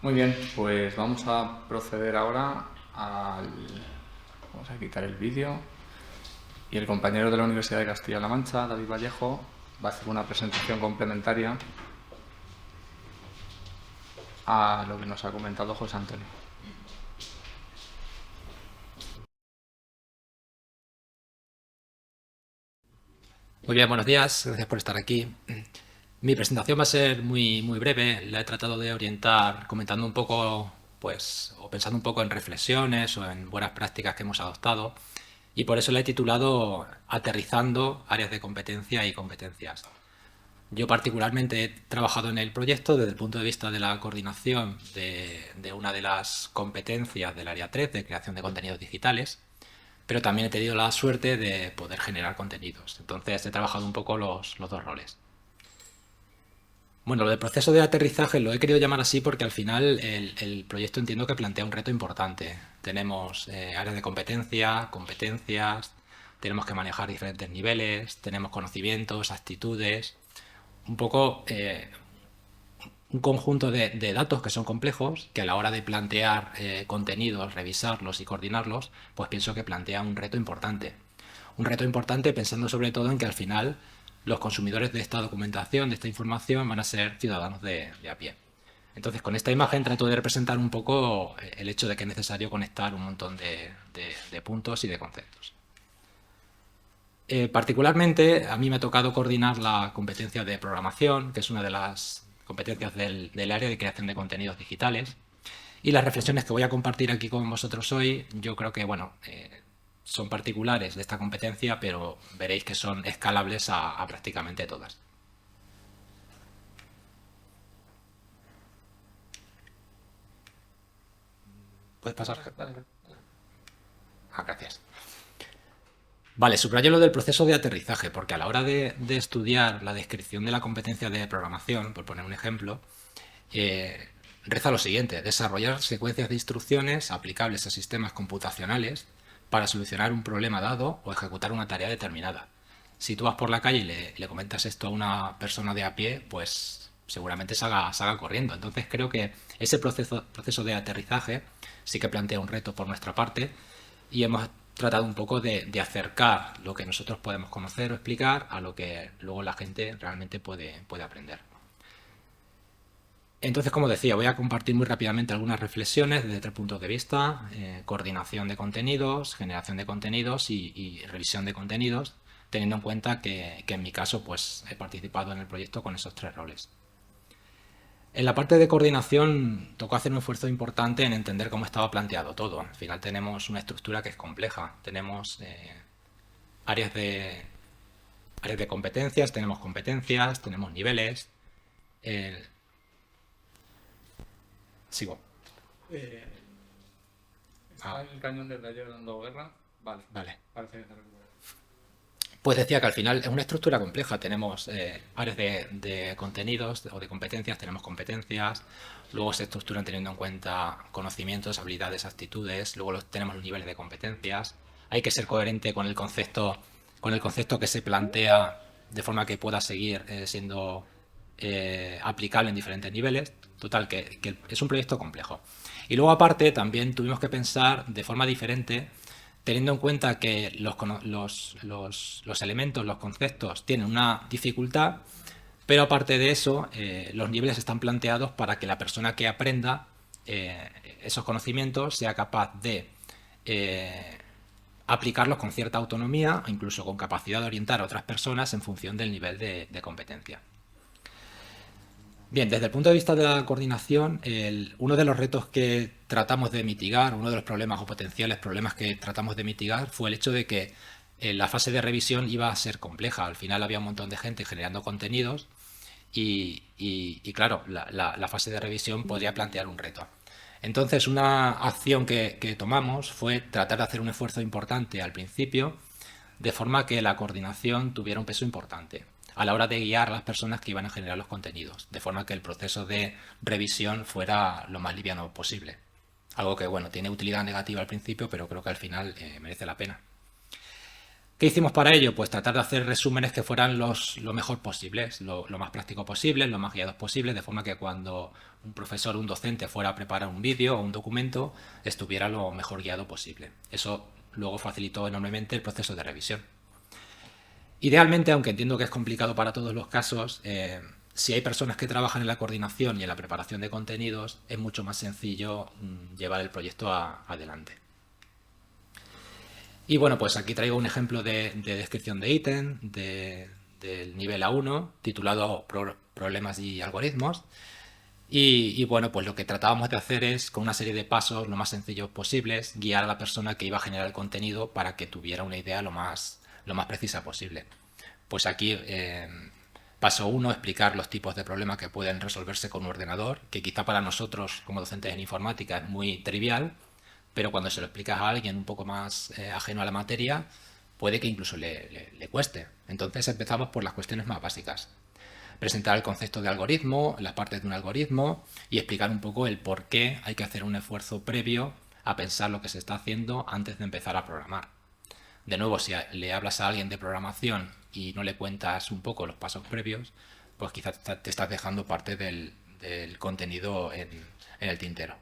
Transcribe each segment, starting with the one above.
Muy bien, pues vamos a proceder ahora al... Vamos a quitar el vídeo. Y el compañero de la Universidad de Castilla-La Mancha, David Vallejo, va a hacer una presentación complementaria a lo que nos ha comentado José Antonio. Muy bien, buenos días, gracias por estar aquí. Mi presentación va a ser muy breve, la he tratado de orientar comentando un poco, pues, o pensando un poco en reflexiones o en buenas prácticas que hemos adoptado, y por eso la he titulado Aterrizando áreas de competencia y competencias. Yo particularmente he trabajado en el proyecto desde el punto de vista de la coordinación de una de las competencias del área 3 de creación de contenidos digitales, pero también he tenido la suerte de poder generar contenidos. Entonces he trabajado un poco los dos roles. Bueno, lo del proceso de aterrizaje lo he querido llamar así porque al final el proyecto entiendo que plantea un reto importante. Tenemos áreas de competencia, competencias, tenemos que manejar diferentes niveles, tenemos conocimientos, actitudes, un poco un conjunto de datos que son complejos, que a la hora de plantear contenidos, revisarlos y coordinarlos, pues pienso que plantea un reto importante. Un reto importante pensando sobre todo en que al final los consumidores de esta documentación, de esta información, van a ser ciudadanos de a pie. Entonces, con esta imagen trato de representar un poco el hecho de que es necesario conectar un montón de puntos y de conceptos. Particularmente, a mí me ha tocado coordinar la competencia de programación, que es una de las competencias del área de creación de contenidos digitales. Y las reflexiones que voy a compartir aquí con vosotros hoy, yo creo que, bueno, son particulares de esta competencia, pero veréis que son escalables a prácticamente todas. ¿Puedes pasar? Ah, gracias. Vale, subrayo lo del proceso de aterrizaje, porque a la hora de estudiar la descripción de la competencia de programación, por poner un ejemplo, eh, reza lo siguiente: desarrollar secuencias de instrucciones aplicables a sistemas computacionales para solucionar un problema dado o ejecutar una tarea determinada. Si tú vas por la calle y le comentas esto a una persona de a pie, pues seguramente salga corriendo. Entonces creo que ese proceso de aterrizaje sí que plantea un reto por nuestra parte y hemos tratado un poco de acercar lo que nosotros podemos conocer o explicar a lo que luego la gente realmente puede aprender. Entonces, como decía, voy a compartir muy rápidamente algunas reflexiones desde tres puntos de vista: coordinación de contenidos, generación de contenidos y revisión de contenidos, teniendo en cuenta que en mi caso pues, he participado en el proyecto con esos tres roles. En la parte de coordinación tocó hacer un esfuerzo importante en entender cómo estaba planteado todo. Al final tenemos una estructura que es compleja. Tenemos áreas de, áreas de competencias, tenemos niveles. eh, Sigo. Eh, Ah, ¿Está el cañón desde ayer dando guerra? Vale, vale. parece que se recupera. Pues decía que al final es una estructura compleja. Tenemos áreas de contenidos o de competencias, tenemos competencias, luego se estructuran teniendo en cuenta conocimientos, habilidades, actitudes, luego tenemos los niveles de competencias. Hay que ser coherente con el concepto que se plantea de forma que pueda seguir siendo aplicable en diferentes niveles. Total, que es un proyecto complejo. Y luego aparte también tuvimos que pensar de forma diferente, teniendo en cuenta que los elementos, los conceptos tienen una dificultad, pero aparte de eso, los niveles están planteados para que la persona que aprenda esos conocimientos sea capaz de eh, aplicarlos con cierta autonomía o incluso con capacidad de orientar a otras personas en función del nivel de competencia. Bien, desde el punto de vista de la coordinación, uno de los retos que tratamos de mitigar, uno de los problemas o potenciales problemas que tratamos de mitigar fue el hecho de que la fase de revisión iba a ser compleja. Al final había un montón de gente generando contenidos y claro, la fase de revisión podría plantear un reto. Entonces, una acción que tomamos fue tratar de hacer un esfuerzo importante al principio, de forma que la coordinación tuviera un peso importante a la hora de guiar a las personas que iban a generar los contenidos, de forma que el proceso de revisión fuera lo más liviano posible. Algo que, bueno, tiene utilidad negativa al principio, pero creo que al final merece la pena. ¿Qué hicimos para ello? Pues tratar de hacer resúmenes que fueran lo mejor posibles, lo más práctico posible, lo más guiados posible, de forma que cuando un profesor o un docente fuera a preparar un vídeo o un documento, estuviera lo mejor guiado posible. Eso luego facilitó enormemente el proceso de revisión. Idealmente, aunque entiendo que es complicado para todos los casos, si hay personas que trabajan en la coordinación y en la preparación de contenidos, es mucho más sencillo llevar el proyecto adelante. Y bueno, pues aquí traigo un ejemplo de descripción de ítem del nivel A1, titulado Problemas y algoritmos. Y bueno, pues lo que tratábamos de hacer es, con una serie de pasos lo más sencillos posibles, guiar a la persona que iba a generar el contenido para que tuviera una idea lo más precisa posible. Pues aquí, paso 1, explicar los tipos de problemas que pueden resolverse con un ordenador, que quizá para nosotros como docentes en informática es muy trivial, pero cuando se lo explicas a alguien un poco más ajeno a la materia, puede que incluso le cueste. Entonces empezamos por las cuestiones más básicas. Presentar el concepto de algoritmo, las partes de un algoritmo y explicar un poco el por qué hay que hacer un esfuerzo previo a pensar lo que se está haciendo antes de empezar a programar. De nuevo, si le hablas a alguien de programación y no le cuentas un poco los pasos previos, pues quizás te estás dejando parte del contenido en el tintero.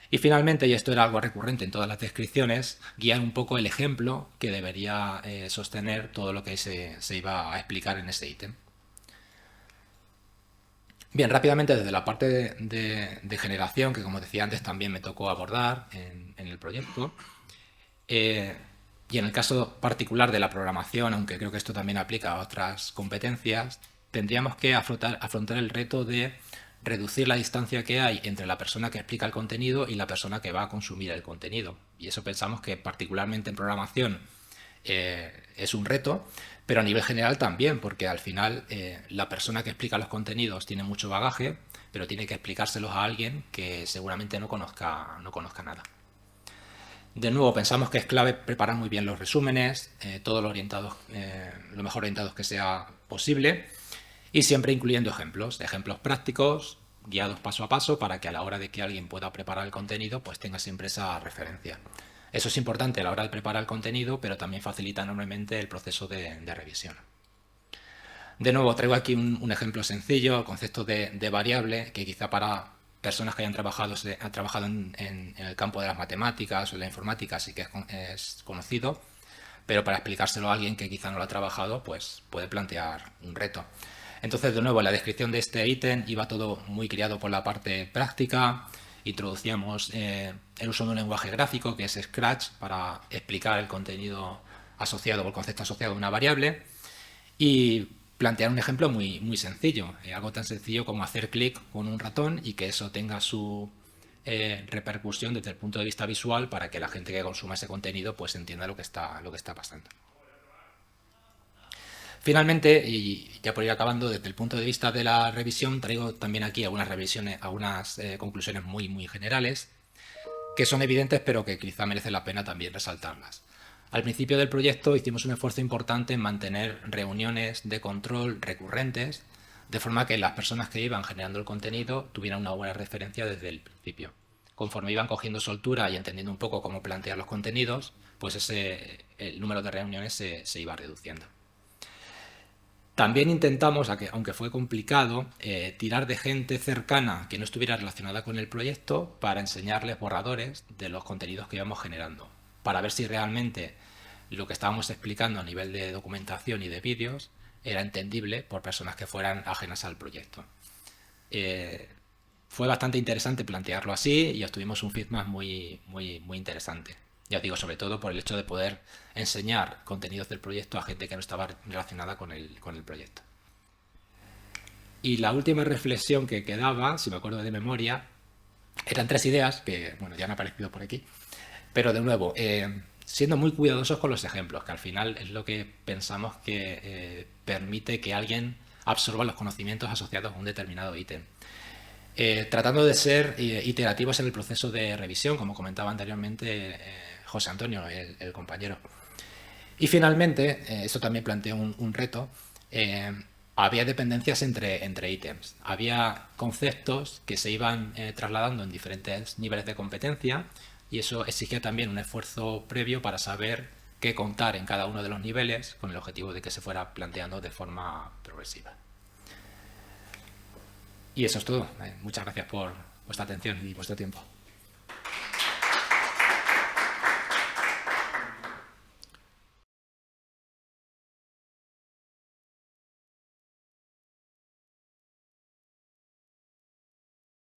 Y finalmente, y esto era algo recurrente en todas las descripciones, guiar un poco el ejemplo que debería sostener todo lo que se iba a explicar en ese ítem. Bien, rápidamente desde la parte de generación, que como decía antes también me tocó abordar en el proyecto, y en el caso particular de la programación, aunque creo que esto también aplica a otras competencias, tendríamos que afrontar el reto de reducir la distancia que hay entre la persona que explica el contenido y la persona que va a consumir el contenido. Y eso pensamos que particularmente en programación es un reto, pero a nivel general también, porque al final la persona que explica los contenidos tiene mucho bagaje, pero tiene que explicárselos a alguien que seguramente no conozca nada. De nuevo, pensamos que es clave preparar muy bien los resúmenes, todo lo mejor orientados que sea posible, y siempre incluyendo ejemplos prácticos, guiados paso a paso, para que a la hora de que alguien pueda preparar el contenido, pues tenga siempre esa referencia. Eso es importante a la hora de preparar el contenido, pero también facilita enormemente el proceso de revisión. De nuevo, traigo aquí un ejemplo sencillo, el concepto de variable, que quizá para personas que han trabajado en el campo de las matemáticas o en la informática sí que es conocido, pero para explicárselo a alguien que quizá no lo ha trabajado, pues puede plantear un reto. Entonces, de nuevo, en la descripción de este ítem iba todo muy criado por la parte práctica. Introducíamos el uso de un lenguaje gráfico, que es Scratch, para explicar el contenido asociado o el concepto asociado a una variable, y plantear un ejemplo muy sencillo, algo tan sencillo como hacer clic con un ratón y que eso tenga su repercusión desde el punto de vista visual para que la gente que consuma ese contenido pues entienda lo que está pasando. Finalmente, y ya por ir acabando, desde el punto de vista de la revisión, traigo también aquí algunas conclusiones muy generales, que son evidentes pero que quizá merece la pena también resaltarlas. Al principio del proyecto hicimos un esfuerzo importante en mantener reuniones de control recurrentes, de forma que las personas que iban generando el contenido tuvieran una buena referencia desde el principio. Conforme iban cogiendo soltura y entendiendo un poco cómo plantear los contenidos, pues el número de reuniones se iba reduciendo. También intentamos, aunque fue complicado, tirar de gente cercana que no estuviera relacionada con el proyecto para enseñarles borradores de los contenidos que íbamos generando, para ver si realmente lo que estábamos explicando a nivel de documentación y de vídeos era entendible por personas que fueran ajenas al proyecto. Fue bastante interesante plantearlo así y obtuvimos un feedback muy interesante. Ya os digo, sobre todo por el hecho de poder enseñar contenidos del proyecto a gente que no estaba relacionada con el proyecto. Y la última reflexión que quedaba, si me acuerdo de memoria, eran 3 ideas que, bueno, ya han aparecido por aquí. Pero de nuevo, siendo muy cuidadosos con los ejemplos, que al final es lo que pensamos que permite que alguien absorba los conocimientos asociados a un determinado ítem. Tratando de ser iterativos en el proceso de revisión, como comentaba anteriormente José Antonio, el compañero. Y finalmente, eso también plantea un reto, había dependencias entre ítems. Había conceptos que se iban trasladando en diferentes niveles de competencia y eso exigía también un esfuerzo previo para saber qué contar en cada uno de los niveles con el objetivo de que se fuera planteando de forma progresiva. Y eso es todo. Muchas gracias por vuestra atención y vuestro tiempo.